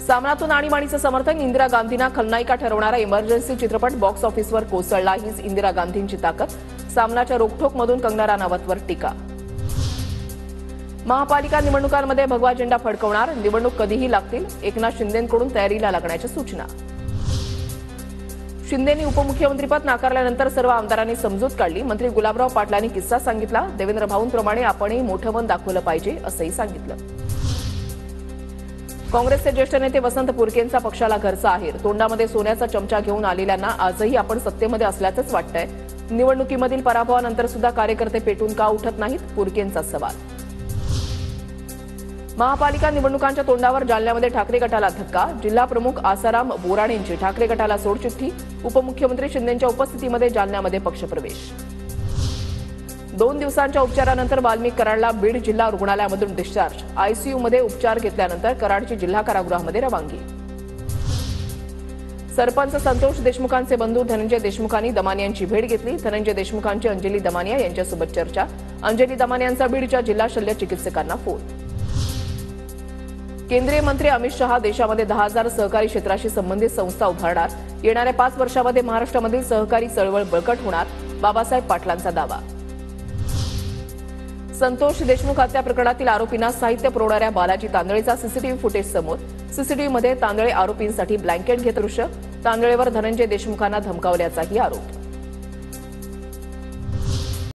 सामनातून आणीबाणीचं समर्थन, इंदिरा गांधींना खलनायिका ठरवणारा इमर्जन्सी चित्रपट बॉक्स ऑफिसवर कोसळला. हीच इंदिरा गांधींची ताकद. सामनाच्या रोखठोकमधून कंगना राणावतवर टीका. महापालिका निवडणुकांमध्ये भगवा झेंडा फडकवणार, निवडणूक कधीही लागतील. एकनाथ शिंदेंकडून तयारीला लागण्याच्या सूचना. शिंदेंनी उपमुख्यमंत्रीपद नाकारल्यानंतर सर्व आमदारांनी समजूत काढली. मंत्री गुलाबराव पाटलांनी किस्सा सांगितला. देवेंद्र भाऊंप्रमाणे आपणही मोठं मन दाखवलं पाहिजे असंही सांगितलं. काँग्रेसचे ज्येष्ठ नेते वसंत पुरकेंचा पक्षाला घरचा आहेर. तोंडामध्ये सोन्याचा चमचा घेऊन आलेल्यांना आजही आपण सत्तेमध्ये असल्याचंच वाटतंय. निवडणुकीमधील पराभवानंतर सुद्धा कार्यकर्ते पेटून का उठत नाहीत, पुरकेंचा सवाल. महापालिका निवडणुकांच्या तोंडावर जालन्यामध्ये ठाकरे गटाला धक्का. जिल्हा प्रमुख आसाराम बोराणेंची ठाकरे गटाला सोडचिठ्ठी. उपमुख्यमंत्री शिंदेंच्या उपस्थितीमध्ये जालन्यामध्ये पक्षप्रवेश. 2 दिवसांच्या उपचारानंतर वाल्मिक कराडला बीड जिल्हा रुग्णालयामधून डिस्चार्ज. आयसीयूमध्ये उपचार घेतल्यानंतर कराडची जिल्हा कारागृहामध्ये रवानगी. सरपंच संतोष देशमुखांचे बंधू धनंजय देशमुखांनी दमानियांची भेट घेतली. धनंजय देशमुखांची अंजली दमानिया यांच्यासोबत चर्चा. अंजली दमानियांचा बीडच्या जिल्हा शल्य चिकित्सकांना फोन. केंद्रीय मंत्री अमित शहा देशामध्ये 10,000 सहकारी क्षेत्राशी संबंधित संस्था उभारणार. येणाऱ्या 5 वर्षांमध्ये महाराष्ट्रामधील सहकारी चळवळ बळकट होणार, बाबासाहेब पाटलांचा दावा. संतोष देशमुख हत्या प्रकरणातील आरोपींना साहित्य पुरवणाऱ्या बालाजी तांदळेचा सीसीटीव्ही फुटेज समोर. सीसीटीव्हीमध्ये तांदळे आरोपींसाठी ब्लँकेट घेत दृश्य. तांदळेवर धनंजय देशमुखांना धमकावल्याचाही आरोप.